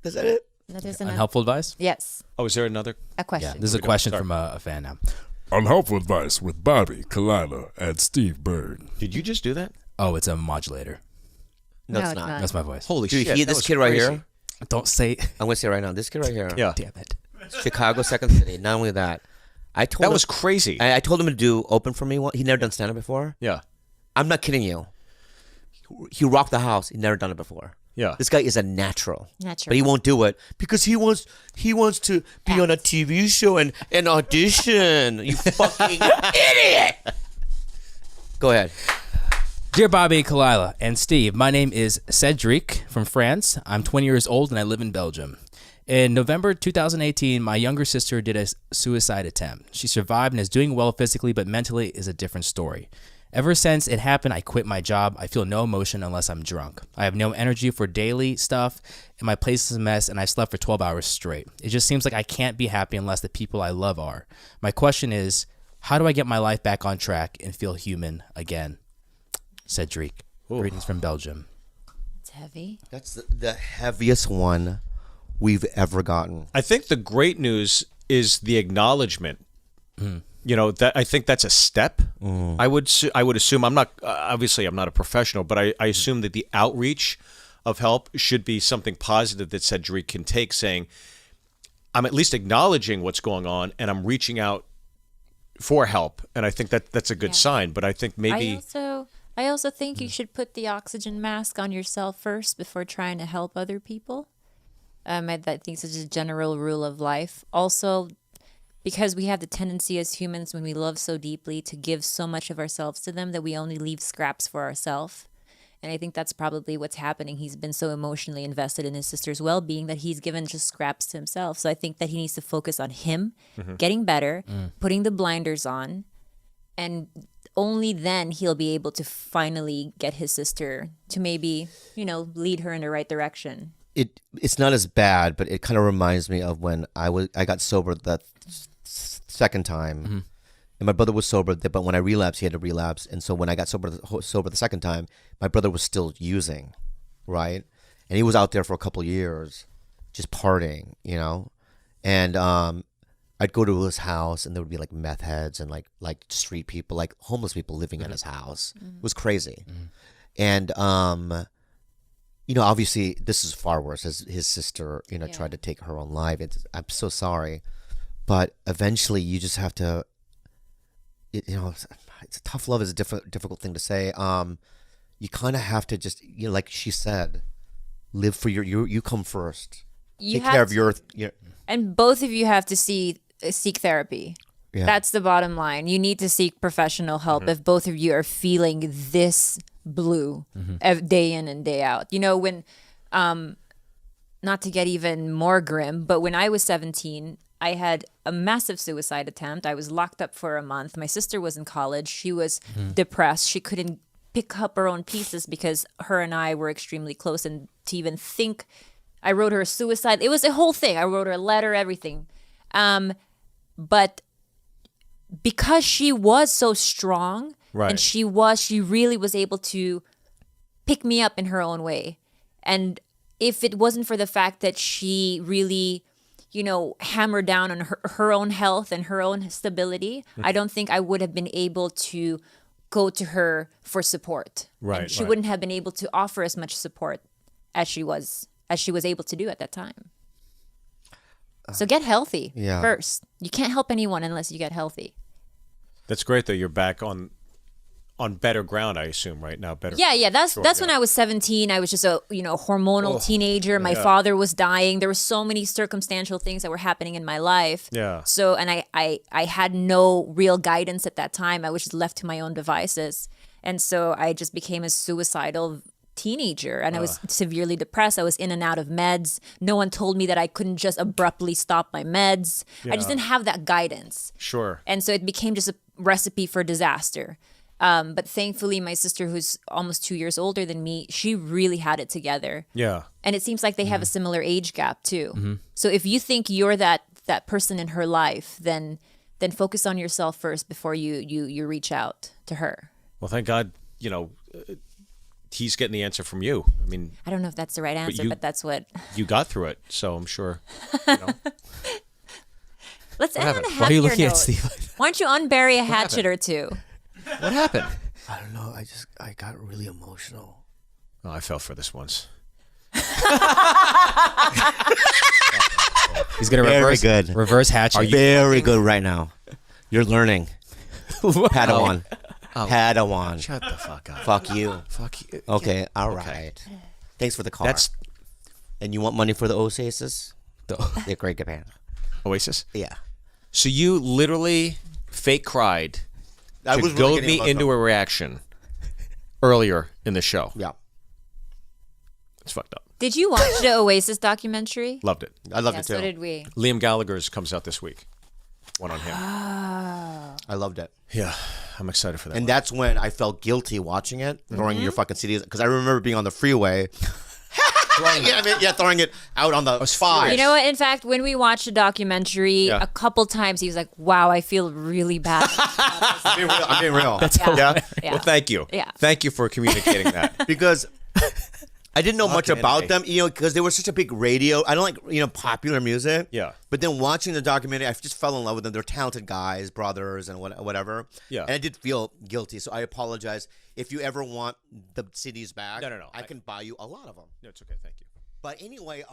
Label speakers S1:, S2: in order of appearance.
S1: Is that it?
S2: That is an
S3: Unhelpful advice?
S2: Yes.
S4: Oh, is there another?
S2: A question.
S3: Yeah, this is a question from a fan now.
S5: Unhelpful advice with Bobby, Kalila, and Steve Byrne.
S4: Did you just do that?
S3: Oh, it's a modulator.
S1: No, it's not.
S3: That's my voice.
S4: Holy
S1: Dude,
S4: shit.
S1: this
S4: that was
S1: kid right
S4: crazy.
S1: here.
S3: Don't say.
S1: I'm going to say it right now. This kid right here.
S4: Yeah.
S3: Damn it.
S1: Chicago, Second City. Not only that, I told
S4: That
S1: him,
S4: was crazy.
S1: I told him to do open for me. He'd never done stand-up before.
S4: Yeah.
S1: I'm not kidding you. He rocked the house. He'd never done it before.
S4: Yeah.
S1: This guy is a natural.
S2: Natural.
S1: But he won't do it because he wants to be on a TV show and audition. You fucking idiot. Go ahead.
S3: Dear Bobby, Kalila, and Steve, my name is Cedric from France. I'm 20 years old and I live in Belgium. In November 2018, my younger sister did a suicide attempt. She survived and is doing well physically, but mentally is a different story. Ever since it happened, I quit my job. I feel no emotion unless I'm drunk. I have no energy for daily stuff, and my place is a mess, and I slept for 12 hours straight. It just seems like I can't be happy unless the people I love are. My question is, how do I get my life back on track and feel human again? Cedric. Greetings from Belgium.
S2: It's heavy.
S1: That's the heaviest one we've ever gotten.
S4: I think the great news is the acknowledgement. You know, that I think that's a step. I would assume, I'm not obviously I'm not a professional, but I assume that the outreach of help should be something positive that Cedric can take, saying, I'm at least acknowledging what's going on and I'm reaching out for help. And I think that's a good sign. But I think maybe
S2: I also think you should put the oxygen mask on yourself first before trying to help other people. I think it's just a general rule of life. Also, because we have the tendency as humans, when we love so deeply, to give so much of ourselves to them that we only leave scraps for ourselves. And I think that's probably what's happening. He's been so emotionally invested in his sister's well-being that he's given just scraps to himself. So I think that he needs to focus on him getting better, putting the blinders on, and only then he'll be able to finally get his sister to maybe, lead her in the right direction.
S1: It's not as bad, but it kind of reminds me of when I got sober the second time, and my brother was sober. But when I relapsed, he had to relapse, and so when I got sober the second time, my brother was still using, right? And he was out there for a couple of years, just partying, and I'd go to his house, and there would be like meth heads and like street people, like homeless people living at his house. It was crazy, and obviously this is far worse as his sister, tried to take her own life. I'm so sorry, but eventually you just have to, it's tough love is a difficult thing to say. You kind of have to just, like she said, live for you come first. Take care of your.
S2: And both of you have to seek therapy. Yeah. That's the bottom line. You need to seek professional help if both of you are feeling this blue day in and day out. When, not to get even more grim, but when I was 17, I had a massive suicide attempt. I was locked up for a month. My sister was in college. She was depressed. She couldn't pick up her own pieces because her and I were extremely close. And to even think, I wrote her a suicide. It was a whole thing. I wrote her a letter, everything. But because she was so strong,
S4: right.
S2: and she really was able to pick me up in her own way. And if it wasn't for the fact that she really, hammered down on her own health and her own stability, I don't think I would have been able to go to her for support.
S4: Right.
S2: And she wouldn't have been able to offer as much support as she was able to do at that time. So get healthy first. You can't help anyone unless you get healthy.
S4: That's great though. You're back on better ground, I assume, right now. Better.
S2: Yeah. That's when I was 17. I was just a hormonal teenager. My father was dying. There were so many circumstantial things that were happening in my life.
S4: Yeah.
S2: So and I had no real guidance at that time. I was just left to my own devices, and so I just became a suicidal teenager, and I was severely depressed. I was in and out of meds. No one told me that I couldn't just abruptly stop my meds. I just didn't have that guidance.
S4: Sure.
S2: And so it became just a recipe for disaster. But thankfully, my sister, who's almost 2 years older than me, she really had it together.
S4: Yeah.
S2: And it seems like they have a similar age gap too. So if you think you're that person in her life, then focus on yourself first before you reach out to her.
S4: Well, thank God, he's getting the answer from you. I mean,
S2: I don't know if that's the right answer, but that's what.
S4: You got through it, so I'm sure. You know.
S2: Let's end on a happier
S3: Why are you looking
S2: note.
S3: at Steve?
S2: Why don't you unbury a hatchet or two?
S4: What happened?
S1: I don't know. I got really emotional.
S4: Oh, I fell for this once.
S3: He's gonna
S1: Very
S3: reverse
S1: good.
S3: reverse hatchet.
S1: Very good right now. You're learning. Padawan. Padawan.
S4: Shut the fuck up.
S1: Fuck you.
S4: Fuck you.
S1: Okay. All right. Thanks for the call. And you want money for the Oasis? Yeah, great band.
S4: Oasis.
S1: Yeah.
S4: So you literally fake cried
S1: I
S4: to
S1: was
S4: goad
S1: really
S4: me
S1: getting
S4: into a reaction earlier in the show.
S1: Yeah.
S4: It's fucked up.
S2: Did you watch the Oasis documentary?
S4: Loved it.
S1: I loved
S2: Yeah,
S1: it too.
S2: so did we.
S4: Liam Gallagher's comes out this week. One on him.
S1: I loved it.
S4: Yeah, I'm excited for that.
S1: And that's when I felt guilty watching it, throwing your fucking CDs. Because I remember being on the freeway. Throwing it out on the five.
S2: You know what? In fact, when we watched the documentary, a couple times he was like, "Wow, I feel really bad."
S1: I'm being real.
S4: yeah.
S2: Yeah.
S4: Well, thank you.
S2: Yeah.
S4: Thank you for communicating that.
S1: Because I didn't know much
S4: Fucking
S1: about
S4: A.
S1: them, because they were such a big radio. I don't like, popular music.
S4: Yeah.
S1: But then watching the documentary, I just fell in love with them. They're talented guys, brothers, and whatever.
S4: Yeah.
S1: And I did feel guilty, so I apologize. If you ever want the CDs back,
S4: No.
S1: I can buy you a lot of them.
S4: No, it's okay. Thank you.
S1: But anyway,